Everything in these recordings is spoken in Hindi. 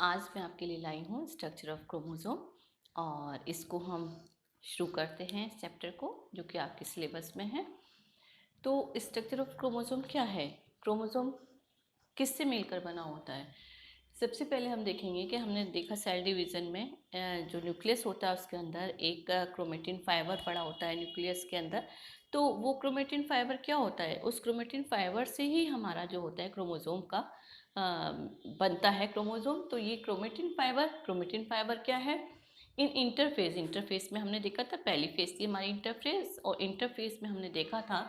आज मैं आपके लिए लाई हूँ स्ट्रक्चर ऑफ क्रोमोसोम और इसको हम शुरू करते हैं इस चैप्टर को जो कि आपके सिलेबस में है। तो स्ट्रक्चर ऑफ क्रोमोसोम क्या है? क्रोमोसोम किससे मिलकर बना होता है? सबसे पहले हम देखेंगे कि हमने देखा सेल डिवीज़न में जो न्यूक्लियस होता है उसके अंदर एक क्रोमेटिन फाइबर पड़ा होता है न्यूक्लियस के अंदर। तो वो क्रोमेटिन फाइबर क्या होता है? उस क्रोमेटिन फाइबर से ही हमारा जो होता है क्रोमोसोम का बनता है क्रोमोसोम। तो ये क्रोमेटिन फाइबर क्या है? इन इंटरफेस में हमने देखा था, पहली फेस थी हमारी इंटरफेस, और इंटरफेस में हमने देखा था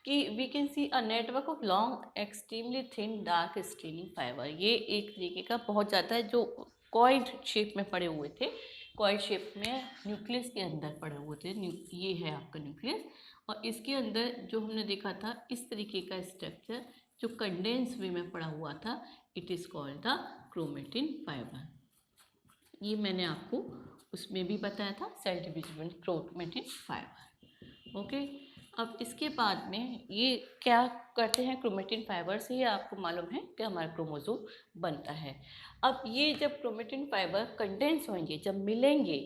कि we can see a network of long extremely thin dark staining fibre. ये एक तरीके का बहुत ज़्यादा जो कॉइल्ड शेप में पड़े हुए थे, कॉइल शेप में न्यूक्लियस के अंदर पड़े हुए थे। ये है आपका न्यूक्लियस, और इसके अंदर जो हमने देखा था इस तरीके का स्ट्रक्चर जो कंडेंस वे में पड़ा हुआ था, it is called the chromatin fibre. ये मैंने आपको उसमें भी बताया था, cell division chromatin fibre. Okay, अब इसके बाद में ये क्या करते हैं? क्रोमेटिन फाइबर से ही आपको मालूम है कि हमारा क्रोमोसोम बनता है। अब ये जब क्रोमेटिन फाइबर कंडेंस होंगे, जब मिलेंगे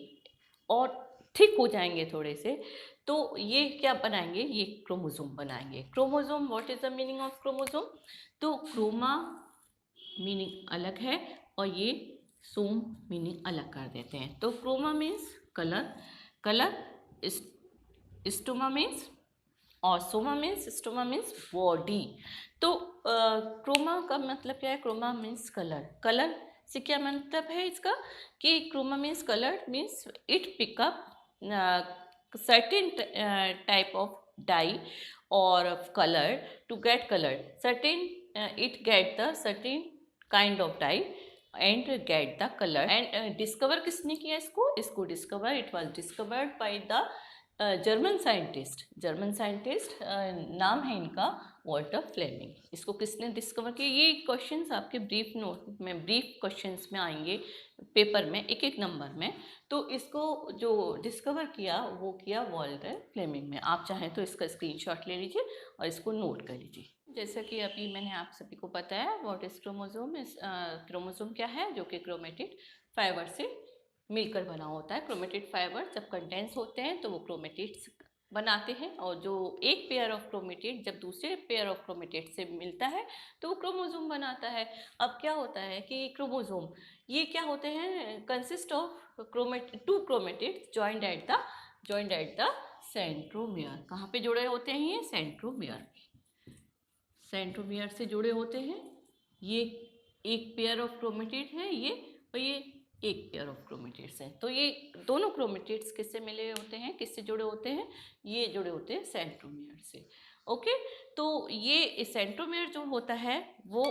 और थिक हो जाएंगे थोड़े से, तो ये क्या बनाएंगे? ये क्रोमोसोम बनाएंगे। Chromosome, what is the meaning of chromosome? तो क्रोमा मीनिंग अलग है और ये सोम मीनिंग अलग कर देते हैं। तो chroma means colour, colour, stoma means, और स्टोमा मीन्स बॉडी। तो क्रोमा का मतलब क्या है? Croma means colour. कलर से क्या मतलब है इसका कि chroma means colour means it pick up certain type of dye or of color to get color, certain it get the certain kind of dye and get the color। and discover किसने किया इसको discover, it was discovered by the German scientist, नाम है इनका वॉल्टर फ्लेमिंग। इसको किसने डिस्कवर किया? ये क्वेश्चंस आपके ब्रीफ नोट में, ब्रीफ क्वेश्चंस में आएंगे पेपर में, एक एक नंबर में। तो इसको जो डिस्कवर किया वो किया वॉल्टर फ्लेमिंग में। आप चाहें तो इसका स्क्रीनशॉट ले लीजिए और इसको नोट कर लीजिए। जैसा कि अभी मैंने आप सभी को बताया, व्हाट इज क्रोमोसोम। क्रोमोसोम क्या है? जो कि क्रोमेटिड फाइबर से मिलकर बना होता है। क्रोमेटिड फाइबर जब कंडेंस होते हैं तो वो क्रोमेटिड्स बनाते हैं, और जो एक पेयर ऑफ क्रोमेटिड जब दूसरे पेयर ऑफ क्रोमेटिड से मिलता है तो वो क्रोमोसोम बनाता है। अब क्या होता है कि क्रोमोसोम ये क्या होते हैं? Consist of two chromatids joined at the centromere. कहाँ पे जुड़े होते हैं? ये सेंट्रोमियर से जुड़े होते हैं। ये एक पेयर ऑफ क्रोमेटिड है ये, और ये एक पेयर ऑफ क्रोमेटिड्स हैं। तो ये दोनों क्रोमेटिड्स किससे मिले होते हैं, किससे जुड़े होते हैं? ये जुड़े होते हैं सेंट्रोमियर से। ओके, तो ये सेंट्रोमियर जो होता है वो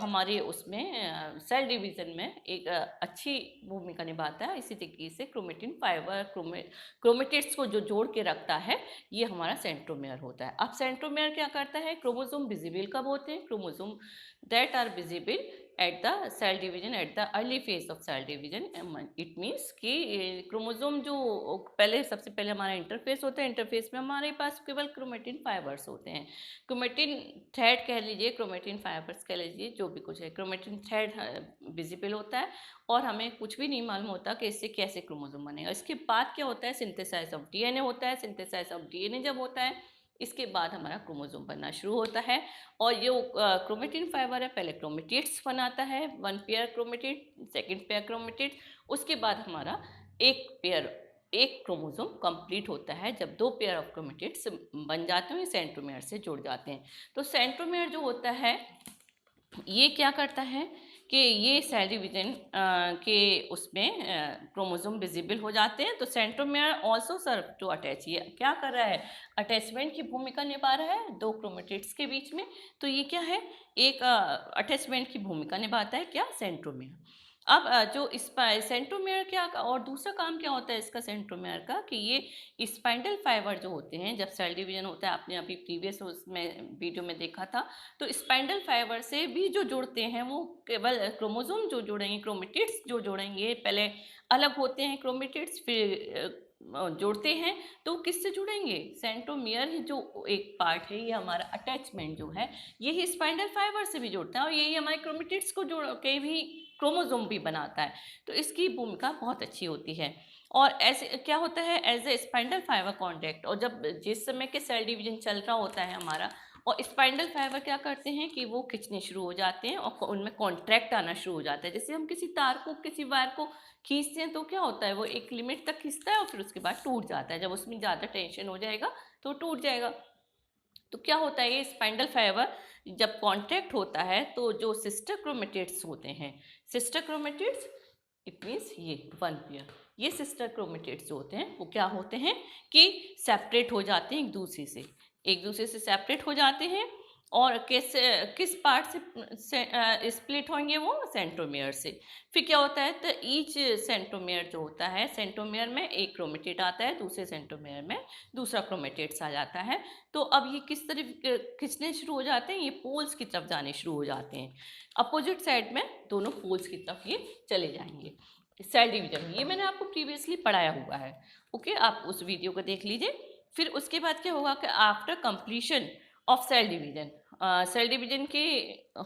हमारे उसमें सेल डिवीज़न में एक अच्छी भूमिका निभाता है। इसी तरीके से क्रोमेटिन फाइबर क्रोमेटिड्स को जो जोड़ के रखता है, ये हमारा सेंट्रोमियर होता है। अब सेंट्रोमियर क्या करता है? क्रोमोसोम विजिबल कब होते हैं? Chromosome that are visible at the cell division, at the early phase of cell division। it means कि क्रोमोसोम जो पहले, सबसे पहले हमारा इंटरफेस होता है, इंटरफेस में हमारे पास केवल क्रोमेटिन फाइबर्स होते हैं। क्रोमेटिन थ्रेड कह लीजिए, क्रोमेटिन फाइबर्स कह लीजिए, जो भी कुछ है, क्रोमेटिन थ्रेड विजिबल होता है और हमें कुछ भी नहीं मालूम होता कि इससे कैसे क्रोमोसोम बनेगा। इसके बाद क्या होता है? सिंथेसाइज ऑफ डीएनए होता है। सिंथेसाइज ऑफ डीएनए जब होता है, इसके बाद हमारा क्रोमोसोम बनना शुरू होता है। और जो क्रोमेटिन फाइबर है पहले क्रोमेटिड्स बनाता है, one pair chromatid, second pair chromatid, उसके बाद हमारा एक क्रोमोसोम कंप्लीट होता है जब दो पेयर ऑफ क्रोमेटिड्स बन जाते हैं, सेंट्रोमियर से जुड़ जाते हैं। तो सेंट्रोमियर जो होता है ये क्या करता है कि ये सेल डिवीजन के उसमें क्रोमोसोम विजिबल हो जाते हैं। तो centromere also serve to attach, ये क्या कर रहा है? अटैचमेंट की भूमिका निभा रहा है दो क्रोमेटिड्स के बीच में। तो ये क्या है? एक अटैचमेंट की भूमिका निभाता है क्या? सेंट्रोमियर। अब जो सेंट्रोमियर क्या, और दूसरा काम क्या होता है इसका सेंट्रोमियर का कि ये स्पाइंडल फाइबर जो होते हैं जब सेल डिवीजन होता है, आपने अभी प्रीवियस उसमें वीडियो में देखा था, तो स्पाइंडल फाइबर से भी जो जुड़ते हैं वो केवल क्रोमोसोम जो जुड़ेंगे, क्रोमेटिड्स जो जुड़ेंगे, पहले अलग होते हैं क्रोमेटिड्स, फिर जोड़ते हैं तो किससे जुड़ेंगे? सेंट्रोमियर ही जो एक पार्ट है, ये हमारा अटैचमेंट जो है, यही स्पाइंडल फाइबर से भी जुड़ता है और यही हमारे क्रोमेटिड्स को जोड़ के भी क्रोमोसोम भी बनाता है, तो इसकी भूमिका बहुत अच्छी होती है। और ऐसे क्या होता है, as a spindle fibre contact, और जब जिस समय के सेल डिवीजन चल रहा होता है हमारा, और स्पाइंडल फाइबर क्या करते हैं कि वो खिंचने शुरू हो जाते हैं और उनमें कॉन्ट्रैक्ट आना शुरू हो जाता है। जैसे हम किसी तार को, किसी वायर को खींचते हैं तो क्या होता है, वो एक लिमिट तक खींचता है और फिर उसके बाद टूट जाता है। जब उसमें ज़्यादा टेंशन हो जाएगा तो टूट जाएगा। तो क्या होता है, ये स्पाइंडल फाइबर जब कॉन्ट्रैक्ट होता है तो जो सिस्टर क्रोमेटिड्स होते हैं, सिस्टर क्रोमेटिड्स इट मीन्स ये वन पेयर, ये सिस्टर क्रोमेटिड्स होते हैं वो क्या होते हैं कि सेपरेट हो जाते हैं एक दूसरे से सेपरेट हो जाते हैं। और किस पार्ट से स्प्लिट होंगे, वो सेंट्रोमियर से। फिर क्या होता है, तो ईच सेंट्रोमियर जो होता है, सेंट्रोमियर में एक क्रोमेटिड आता है, दूसरे सेंट्रोमियर में दूसरा क्रोमेटिड्स आ जाता है। तो अब ये किस तरफ खिंचने शुरू हो जाते हैं, ये पोल्स की तरफ जाने शुरू हो जाते हैं। अपोजिट साइड में दोनों पोल्स की तरफ ये चले जाएंगे। सेल डिवीजन ये मैंने आपको प्रीवियसली पढ़ाया हुआ है, ओके, आप उस वीडियो को देख लीजिए। फिर उसके बाद क्या होगा कि after completion of cell division, cell division के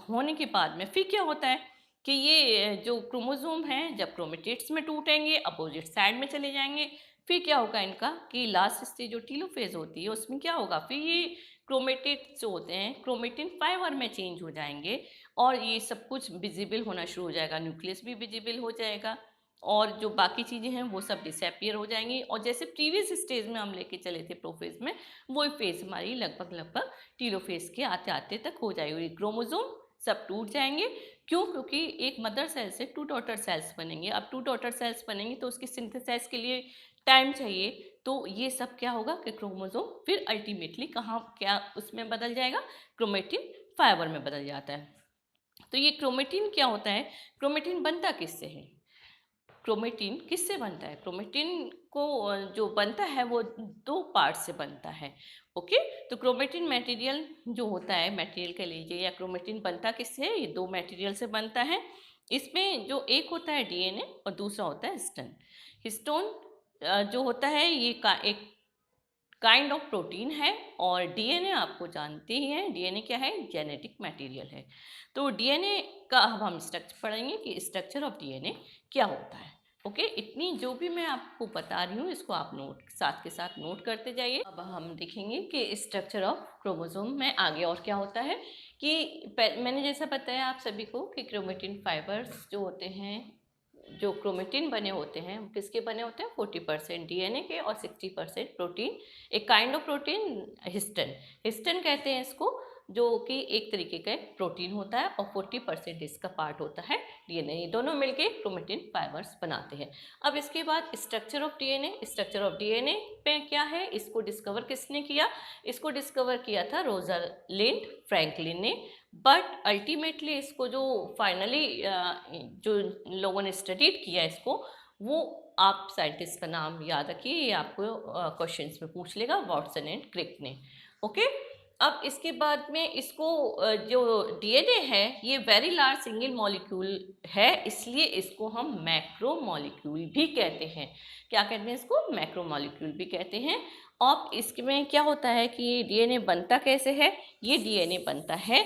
होने के बाद में फिर क्या होता है कि ये जो क्रोमोसोम हैं जब क्रोमेटिड्स में टूटेंगे, अपोजिट साइड में चले जाएंगे। फिर क्या होगा इनका कि लास्ट स्टेज जो टीलोफेज होती है उसमें क्या होगा, फिर ये क्रोमेटिड्स जो होते हैं क्रोमेटिन फाइबर में चेंज हो जाएंगे और ये सब कुछ विजिबल होना शुरू हो जाएगा, न्यूक्लियस भी विजिबल हो जाएगा और जो बाकी चीज़ें हैं वो सब डिसअपियर हो जाएंगी। और जैसे प्रीवियस स्टेज में हम लेके चले थे प्रोफेज में, वही फेज हमारी लगभग टीलोफेज के आते आते तक हो जाएगी। क्रोमोसोम सब टूट जाएंगे। क्यों? क्योंकि एक मदर सेल से 2 डॉटर सेल्स बनेंगे। अब 2 डॉटर सेल्स बनेंगी तो उसकी सिंथेसाइज के लिए टाइम चाहिए। तो ये सब क्या होगा कि क्रोमोसोम फिर अल्टीमेटली कहाँ क्या उसमें बदल जाएगा, क्रोमेटिन फाइबर में बदल जाता है। तो ये क्रोमेटिन क्या होता है, क्रोमेटिन बनता किससे है, क्रोमेटिन किससे बनता है, क्रोमेटिन को जो बनता है वो 2 पार्ट से बनता है, ओके। तो क्रोमेटिन मटेरियल जो होता है, मटेरियल कह लीजिए, या क्रोमेटिन बनता किससे है, ये 2 मटेरियल से बनता है। इसमें जो एक होता है डीएनए और दूसरा होता है हिस्टोन। हिस्टोन जो होता है ये एक काइंड ऑफ प्रोटीन है और डीएनए आपको जानते ही हैं, डीएनए क्या है, जेनेटिक मटेरियल है। तो डीएनए का अब हम स्ट्रक्चर पढ़ेंगे कि स्ट्रक्चर ऑफ डीएनए क्या होता है, ओके। इतनी जो भी मैं आपको बता रही हूँ इसको आप नोट साथ के साथ नोट करते जाइए। अब हम देखेंगे कि स्ट्रक्चर ऑफ क्रोमोसोम में आगे और क्या होता है कि मैंने जैसा बताया आप सभी को कि क्रोमेटिन फाइबर्स जो होते हैं, जो क्रोमेटिन बने होते हैं किसके बने होते हैं, 40% डीएनए के और 60% प्रोटीन, एक काइंड ऑफ प्रोटीन हिस्टन, हिस्टन कहते हैं इसको, जो कि एक तरीके का प्रोटीन होता है और 40% इसका पार्ट होता है डीएनए। ये दोनों मिलके क्रोमेटिन फाइबर्स बनाते हैं। अब इसके बाद structure of DNA, structure of DNA पे क्या है, इसको डिस्कवर किसने किया, इसको डिस्कवर किया था रोज़ालिंड फ्रैंकलिन ने। बट अल्टीमेटली इसको जो फाइनली जो लोगों ने स्टडीड किया इसको, वो आप साइंटिस्ट का नाम याद रखिए, ये आपको क्वेश्चंस में पूछ लेगा, वाटसन एंड क्रिक ने, ओके। अब इसके बाद में इसको जो डीएनए है ये वेरी लार्ज सिंगल मॉलिक्यूल है, इसलिए इसको हम मैक्रो मॉलिक्यूल भी कहते हैं। क्या कहते हैं इसको, मैक्रो मॉलिक्यूल भी कहते हैं। अब इसमें क्या होता है कि ये डीएनए बनता कैसे है, ये डीएनए बनता है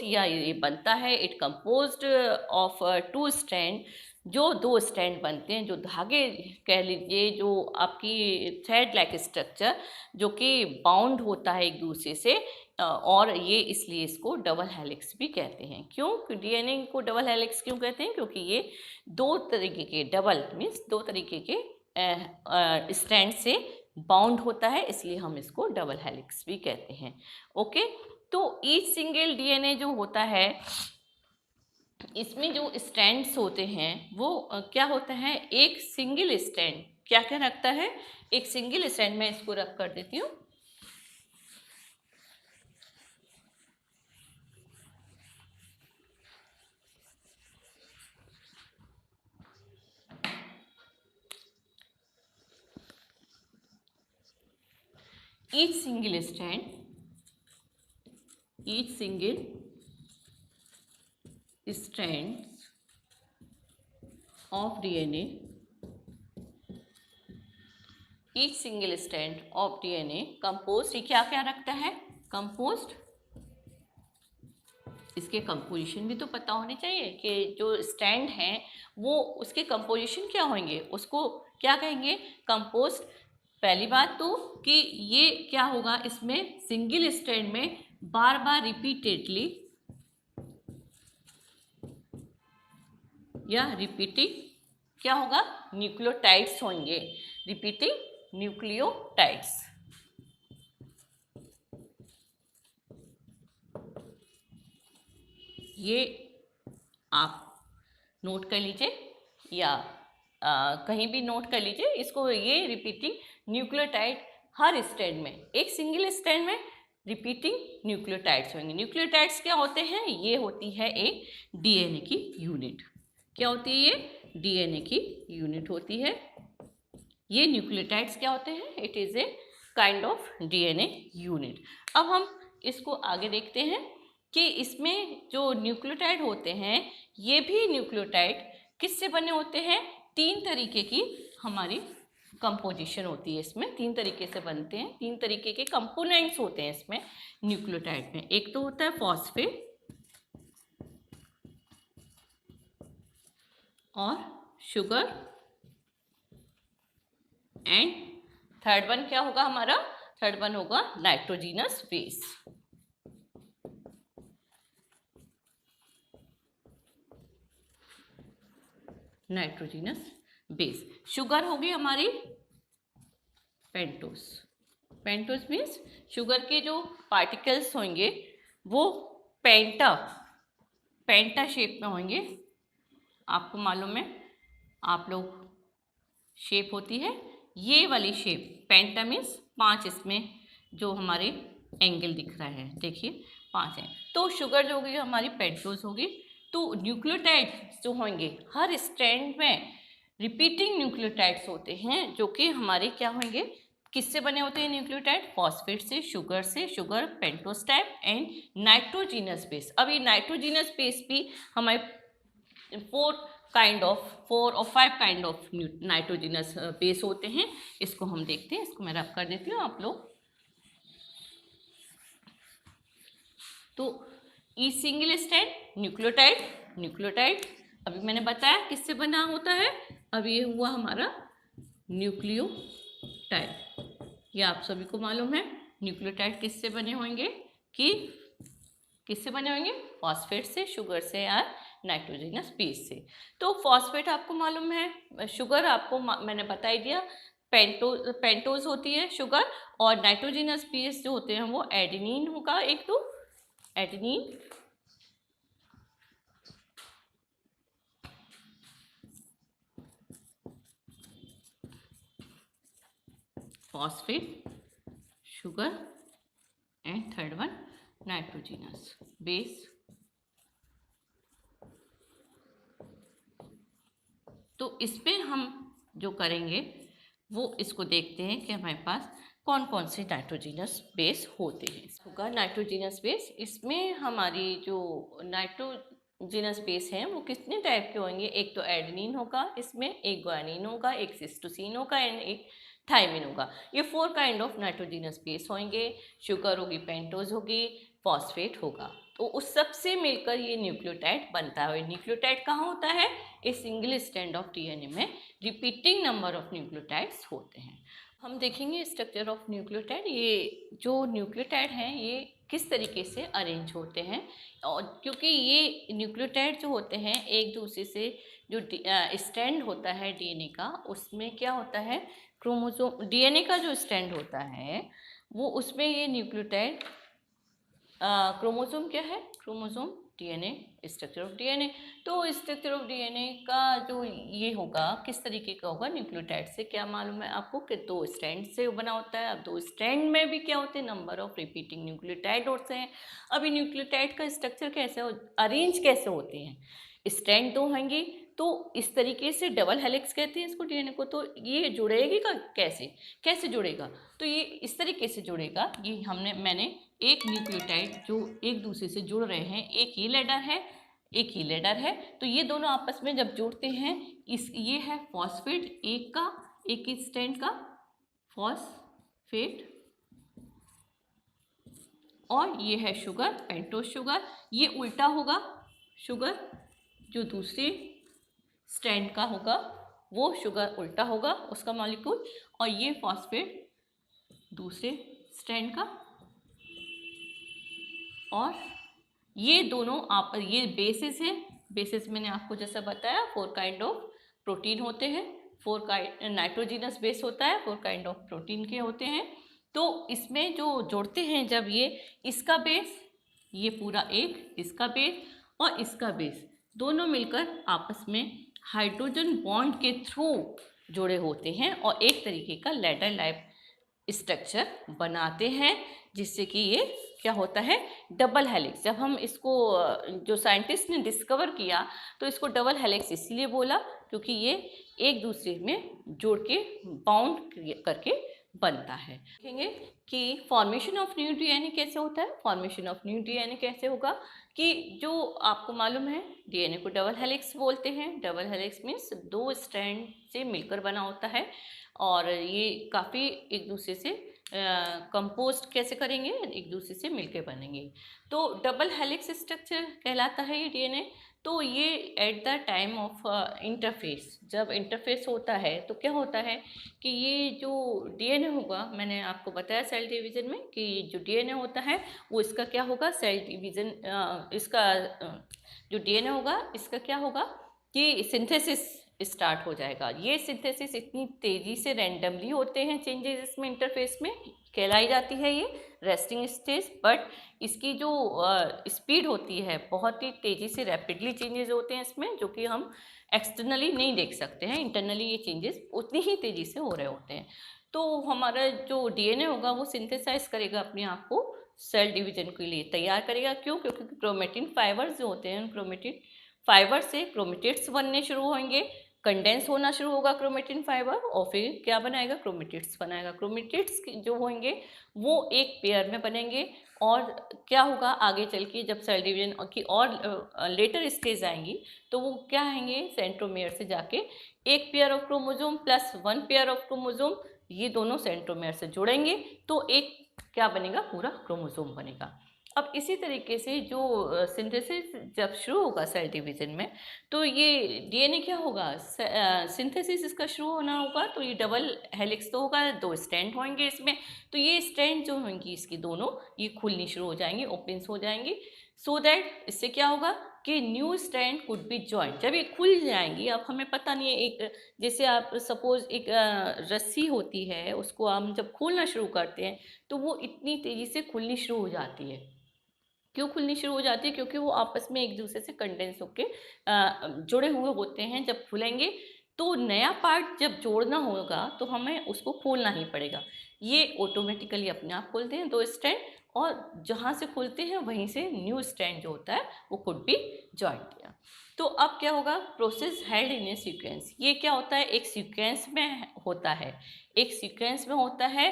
या ये बनता है इट कंपोज्ड ऑफ 2 स्ट्रैंड, जो 2 स्ट्रैंड बनते हैं, जो धागे कह लीजिए, जो आपकी थ्रेड लाइक स्ट्रक्चर जो कि बाउंड होता है एक दूसरे से, और ये इसलिए इसको डबल हेलिक्स भी कहते हैं। क्यों डीएनए को डबल हेलिक्स क्यों कहते हैं, क्योंकि ये 2 तरीके के, डबल मीन्स 2 तरीके के स्ट्रैंड से बाउंड होता है, इसलिए हम इसको डबल हेलिक्स भी कहते हैं, ओके। तो ईच सिंगल डीएनए जो होता है, इसमें जो स्ट्रैंड्स होते हैं वो क्या होता है, एक सिंगल स्ट्रैंड क्या क्या रखता है, एक सिंगल स्ट्रैंड, मैं इसको रख कर देती हूँ। each single strands of DNA, each single strand of DNA composed, ये क्या क्या रखता है, composed, इसके कंपोजिशन भी तो पता होने चाहिए कि जो स्टैंड हैं वो उसके कंपोजिशन क्या होंगे, उसको क्या कहेंगे, कंपोस्ट। पहली बात तो कि ये क्या होगा, इसमें सिंगल स्टैंड में बार बार रिपीटेडली या रिपीटिंग क्या होगा, न्यूक्लियोटाइड्स होंगे, रिपीटिंग न्यूक्लियोटाइड्स। ये आप नोट कर लीजिए या कहीं भी नोट कर लीजिए इसको। ये रिपीटिंग न्यूक्लियोटाइड हर स्टैंड में, एक सिंगल स्टैंड में रिपीटिंग न्यूक्लियोटाइड्स होंगे। न्यूक्लियोटाइड्स क्या होते हैं, ये होती है एक डीएनए की यूनिट। क्या होती है ये, डीएनए की यूनिट होती है। ये न्यूक्लियोटाइड्स क्या होते हैं, it is a kind of DNA unit. अब हम इसको आगे देखते हैं कि इसमें जो न्यूक्लियोटाइड होते हैं, ये भी न्यूक्लियोटाइड किससे बने होते हैं, 3 तरीके की हमारी कंपोजिशन होती है। इसमें 3 तरीके से बनते हैं, 3 तरीके के कंपोनेंट्स होते हैं इसमें न्यूक्लियोटाइड में। एक तो होता है फॉस्फेट और शुगर, एंड थर्ड वन क्या होगा हमारा, थर्ड वन होगा nitrogenous base. Nitrogenous base. Sugar होगी हमारी पेंटोस। पेंटोस मीन्स शुगर के जो पार्टिकल्स होंगे वो पेंटा शेप में होंगे। आपको मालूम है, आप लोग शेप होती है ये वाली शेप, पेंटा मीन्स 5, इसमें जो हमारे एंगल दिख रहा है देखिए 5 है। तो शुगर जो होगी हमारी पेंटोस होगी। तो न्यूक्लियोटाइड्स जो होंगे हर स्ट्रैंड में रिपीटिंग न्यूक्लियोटाइड्स होते हैं, जो कि हमारे क्या होंगे, किससे बने होते हैं न्यूक्लियोटाइड, फॉस्फेट से, sugar pentose type and nitrogenous base. अब ये नाइट्रोजिनस बेस भी हमारे 4 और 5 काइंड ऑफ नाइट्रोजिनस बेस होते हैं। इसको हम देखते हैं, इसको मैं रब कर देती हूँ आप लोग। तो ई सिंगल स्टैंड न्यूक्लियोटाइड अभी मैंने बताया किससे बना होता है। अब ये हुआ हमारा न्यूक्लियोटाइड। ये आप सभी को मालूम है न्यूक्लियोटाइड किससे बने होंगे, कि किससे बने होंगे, फॉस्फेट से, शुगर से या नाइट्रोजिनस बेस से। तो फॉस्फेट आपको मालूम है, शुगर आपको मैंने बता ही दिया, पेंटोज होती है शुगर, और नाइट्रोजिनस बेस जो होते हैं वो एडेनिन होगा, एक तो adenine, phosphate, sugar and third one nitrogenous base. तो इसमें हम जो करेंगे वो इसको देखते हैं कि हमारे पास कौन कौन से नाइट्रोजिनस बेस होते हैं। होगा नाइट्रोजिनस बेस, इसमें हमारी जो नाइट्रोजिनस बेस हैं वो कितने टाइप के होंगे, एक तो एडेनिन होगा, इसमें एक ग्वानिन होगा, एक सिस्टोसिन होगा एंड एक थाइमिन होगा। ये 4 काइंड ऑफ नाइट्रोजिनस बेस होंगे। शुगर होगी, पेंटोज होगी, फॉस्फेट होगा। तो उस सब से मिलकर ये न्यूक्लियोटाइड बनता है। न्यूक्लियोटाइड कहाँ होता है, a single strand of DNA में रिपीटिंग नंबर ऑफ न्यूक्लियोटाइड्स होते हैं। हम देखेंगे स्ट्रक्चर ऑफ न्यूक्लियोटाइड। ये जो न्यूक्लियोटाइड हैं ये किस तरीके से अरेंज होते हैं, और क्योंकि ये न्यूक्लियोटाइड जो होते हैं एक दूसरे से जो स्ट्रैंड होता है डीएनए का, उसमें क्या होता है, क्रोमोसोम, डीएनए का जो स्ट्रैंड होता है वो, उसमें ये न्यूक्लियोटाइड, क्रोमोसोम क्या है, chromosome DNA, structure of DNA. तो स्ट्रक्चर ऑफ डीएनए का जो ये होगा किस तरीके का होगा, न्यूक्लियोटाइड से क्या मालूम है आपको कि 2 स्ट्रैंड से बना होता है। अब 2 स्ट्रैंड में भी क्या होते हैं, नंबर ऑफ रिपीटिंग न्यूक्लियोटाइड होते हैं। अभी न्यूक्लियोटाइड का स्ट्रक्चर कैसे अरेंज कैसे होते हैं, स्ट्रैंड 2 होंगे तो इस तरीके से डबल हेलिक्स कहते हैं इसको डीएनए को। तो ये जुड़ेगी का कैसे जुड़ेगा, तो ये इस तरीके से जुड़ेगा। ये मैंने एक न्यूक्लियोटाइड जो एक दूसरे से जुड़ रहे हैं, एक ये लेडर है, तो ये दोनों आपस में जब जुड़ते हैं, ये है फॉस्फेट एक स्ट्रैंड का फॉस्फेट, और ये है शुगर, पेंटोस शुगर। ये उल्टा होगा, शुगर जो दूसरे स्ट्रैंड का होगा वो शुगर उल्टा होगा उसका मॉलिक्यूल, और ये फॉस्फेट दूसरे स्ट्रैंड का। और ये दोनों आप, ये बेसिस है। बेसिस मैंने आपको जैसा बताया 4 काइंड ऑफ प्रोटीन होते हैं, 4 काइंड नाइट्रोजिनस बेस होता है, 4 काइंड ऑफ प्रोटीन के होते हैं। तो इसमें जो जोड़ते हैं जब ये इसका बेस, ये पूरा एक इसका बेस और इसका बेस दोनों मिलकर आपस में हाइड्रोजन बॉन्ड के थ्रू जुड़े होते हैं और एक तरीके का लैडर लाइफ स्ट्रक्चर बनाते हैं, जिससे कि ये क्या होता है, डबल हेलिक्स। जब हम इसको जो साइंटिस्ट ने डिस्कवर किया तो इसको डबल हेलिक्स इसलिए बोला क्योंकि ये एक दूसरे में जोड़ के बाउंड करके बनता है। देखेंगे कि फॉर्मेशन ऑफ न्यू डीएनए कैसे होता है। फॉर्मेशन ऑफ न्यू डीएनए कैसे होगा कि जो आपको मालूम है डीएनए को डबल हेलिक्स बोलते हैं। डबल हेलिक्स मीन्स 2 स्ट्रैंड से मिलकर बना होता है और ये काफ़ी एक दूसरे से कंपोस्ट कैसे करेंगे, एक दूसरे से मिलके बनेंगे। तो डबल हेलिक्स स्ट्रक्चर कहलाता है ये डीएनए। तो ये at the time of interface, जब इंटरफेस होता है तो क्या होता है कि ये जो डीएनए होगा, मैंने आपको बताया सेल डिवीज़न में कि जो डीएनए होता है वो इसका क्या होगा, सेल डिवीज़न, इसका जो डीएनए होगा इसका क्या होगा कि सिंथेसिस स्टार्ट हो जाएगा। ये सिंथेसिस इतनी तेज़ी से रैंडमली होते हैं चेंजेस इसमें इंटरफेस में, कहलाई जाती है ये रेस्टिंग स्टेज। बट इसकी जो स्पीड होती है बहुत ही तेज़ी से रैपिडली चेंजेस होते हैं इसमें, जो कि हम एक्सटर्नली नहीं देख सकते हैं। इंटरनली ये चेंजेस उतनी ही तेज़ी से हो रहे होते हैं। तो हमारा जो डीएनए होगा वो सिंथेसाइज करेगा अपने आप को, सेल डिवीजन के लिए तैयार करेगा। क्यों? क्योंकि क्रोमेटिन फाइबर्स जो होते हैं, क्रोमेटिन फाइबर से क्रोमेटिड्स बनने शुरू होंगे, कंडेंस होना शुरू होगा क्रोमेटिन फाइबर, और फिर क्या बनाएगा, क्रोमेटिड्स बनाएगा। क्रोमेटिड्स जो होंगे वो एक पेयर में बनेंगे और क्या होगा आगे चल के जब सेल डिवीजन की और लेटर स्टेज आएंगी तो वो क्या आएंगे, सेंट्रोमेयर से जाके एक pair of chromosome plus 1 pair of chromosome, ये दोनों सेंट्रोमेयर से जुड़ेंगे तो एक क्या बनेगा, पूरा क्रोमोजोम बनेगा। अब इसी तरीके से जो सिंथेसिस जब शुरू होगा सेल डिवीजन में तो ये डीएनए क्या होगा, सिंथेसिस इसका शुरू होना होगा तो ये डबल हेलिक्स तो होगा, 2 स्ट्रैंड होंगे इसमें। तो ये स्ट्रैंड जो होंगी इसकी दोनों ये खुलनी शुरू हो जाएंगी, ओपन्स हो जाएंगी, सो दैट इससे क्या होगा कि new strand could be joint. जब ये खुल जाएंगी, अब हमें पता नहीं है, एक जैसे आप सपोज एक रस्सी होती है उसको हम जब खोलना शुरू करते हैं तो वो इतनी तेज़ी से खुलनी शुरू हो जाती है। क्यों खुलनी शुरू हो जाती है? क्योंकि वो आपस में एक दूसरे से कंडेंस होके जुड़े हुए होते हैं। जब खुलेंगे तो नया पार्ट जब जोड़ना होगा तो हमें उसको खोलना ही पड़ेगा। ये ऑटोमेटिकली अपने आप खुलते हैं 2 स्ट्रैंड, और जहाँ से खुलते हैं वहीं से न्यू स्ट्रैंड जो होता है वो कुड बी जॉइंट किया। तो अब क्या होगा, process held in A sequence. ये क्या होता है, एक सीक्वेंस में होता है, एक सीक्वेंस में होता है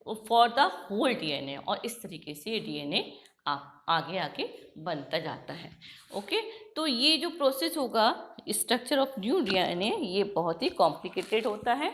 फॉर द होल डीएनए, और इस तरीके से ये डीएनए आगे आगे बनता जाता है। ओके, तो ये जो प्रोसेस होगा स्ट्रक्चर ऑफ न्यू डीएनए ये बहुत ही कॉम्प्लिकेटेड होता है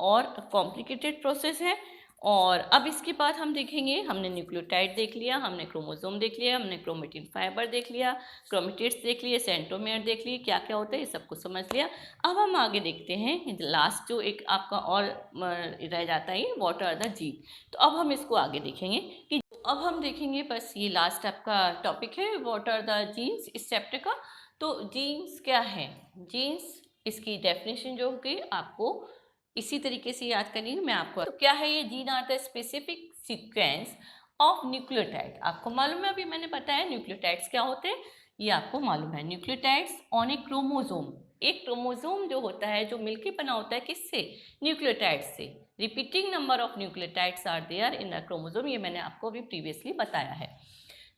और कॉम्प्लिकेटेड प्रोसेस है। और अब इसके बाद हम देखेंगे, हमने न्यूक्लियोटाइड देख लिया, हमने क्रोमोसोम देख लिया, हमने क्रोमेटिन फाइबर देख लिया, क्रोमेटिड्स देख लिए, सेंट्रोमेयर देख लिए, क्या क्या होता है ये सब कुछ समझ लिया। अब हम आगे देखते हैं लास्ट जो एक आपका और रह जाता है, व्हाट आर द जीन। तो अब हम इसको आगे देखेंगे कि अब हम देखेंगे, बस ये लास्ट आपका टॉपिक है व्हाट आर द जीन्स इस चैप्टर का। तो जीन्स क्या है, जीन्स इसकी डेफिनेशन जो होगी आपको इसी तरीके से याद करनी है मैं आपको। तो क्या है ये gene are the specific sequence of nucleotide. आपको मालूम है, अभी मैंने बताया न्यूक्लियोटाइड्स क्या होते हैं, ये आपको मालूम है। न्यूक्लियोटाइड्स ऑन ए क्रोमोसोम, एक क्रोमोसोम जो होता है जो मिलके बना होता है किससे, न्यूक्लियोटाइड्स से। Repeating number of nucleotides are there in a chromosome, ये मैंने आपको अभी प्रीवियसली बताया है।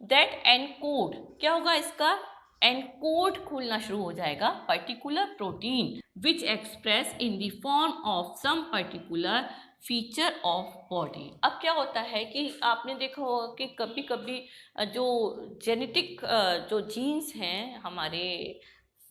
दैट एनकोड, क्या होगा इसका, एनकोड खुलना शुरू हो जाएगा particular protein which express in the form of some particular feature of body. अब क्या होता है कि आपने देखा होगा कि कभी कभी जो जेनेटिक जो जीन्स हैं हमारे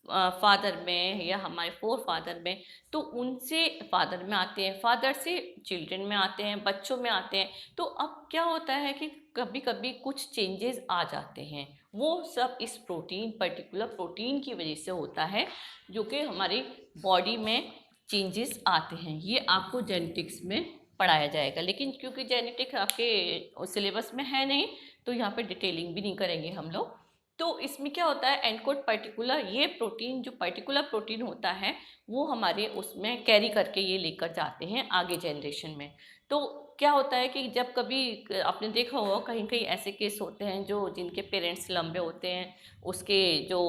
फादर में या हमारे फोर फादर में, तो उनसे फादर में आते हैं, फादर से चिल्ड्रन में आते हैं, बच्चों में आते हैं। तो अब क्या होता है कि कभी कभी कुछ चेंजेस आ जाते हैं, वो सब इस प्रोटीन, पर्टिकुलर प्रोटीन की वजह से होता है, जो कि हमारी बॉडी में चेंजेस आते हैं। ये आपको जेनेटिक्स में पढ़ाया जाएगा, लेकिन क्योंकि जेनेटिक्स आपके सिलेबस में है नहीं, तो यहाँ पे डिटेलिंग भी नहीं करेंगे हम लोग। तो इसमें क्या होता है, एनकोड पर्टिकुलर, ये प्रोटीन जो पर्टिकुलर प्रोटीन होता है वो हमारे उसमें कैरी करके ये लेकर जाते हैं आगे जनरेशन में। तो क्या होता है कि जब कभी आपने देखा होगा कहीं कहीं ऐसे केस होते हैं जो जिनके पेरेंट्स लंबे होते हैं, उसके जो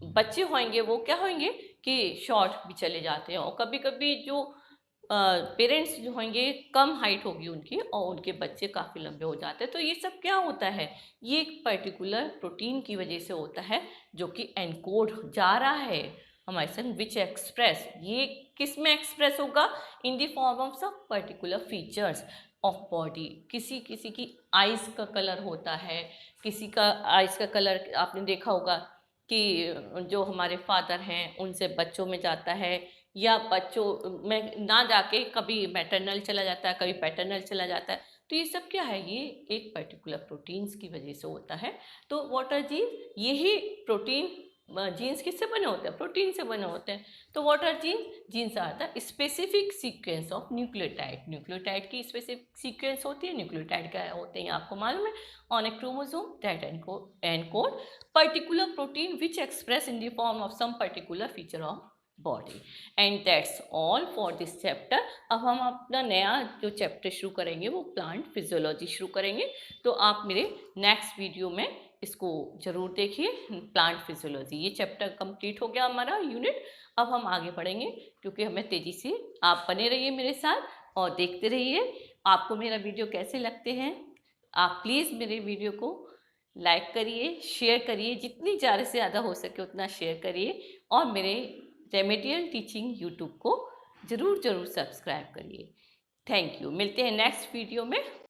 बच्चे होंगे वो क्या होंगे कि शॉर्ट भी चले जाते हैं, और कभी कभी जो पेरेंट्स जो होंगे कम हाइट होगी उनकी और उनके बच्चे काफ़ी लंबे हो जाते हैं। तो ये सब क्या होता है, ये एक पर्टिकुलर प्रोटीन की वजह से होता है जो कि एनकोड जा रहा है हमारे संग, विच एक्सप्रेस, ये किस में एक्सप्रेस होगा, in the form of some particular features of body. किसी किसी की आइज़ का कलर होता है, किसी का आइज़ का कलर आपने देखा होगा कि जो हमारे फादर हैं उनसे बच्चों में जाता है, या बच्चों में ना जाके कभी मैटरनल चला जाता है, कभी पैटर्नल चला जाता है। तो ये सब क्या है, ये एक पर्टिकुलर प्रोटीन्स की वजह से होता है। तो व्हाट आर जीन्स, यही प्रोटीन, जीन्स किससे बने होते हैं, प्रोटीन से बने होते हैं। तो what are genes, genes are the specific sequence of nucleotide, nucleotide की स्पेसिफिक सीक्वेंस होती है। न्यूक्लियोटाइड क्या होते हैं आपको मालूम है, on a chromosome that encode particular protein which express in the form of some particular feature of body. And that's all for this chapter. अब हम अपना नया जो चैप्टर शुरू करेंगे वो प्लांट फिजियोलॉजी शुरू करेंगे। तो आप मेरे नेक्स्ट वीडियो में इसको ज़रूर देखिए, प्लांट फिजियोलॉजी। ये चैप्टर कंप्लीट हो गया हमारा यूनिट। अब हम आगे बढ़ेंगे, क्योंकि हमें तेज़ी से, आप बने रहिए मेरे साथ और देखते रहिए। आपको मेरा वीडियो कैसे लगते हैं, आप प्लीज़ मेरे वीडियो को लाइक करिए, शेयर करिए, जितनी ज़्यादा से ज़्यादा हो सके उतना शेयर करिए, और मेरे रेमेडियल टीचिंग यूट्यूब को ज़रूर सब्सक्राइब करिए। Thank you. मिलते हैं नेक्स्ट वीडियो में।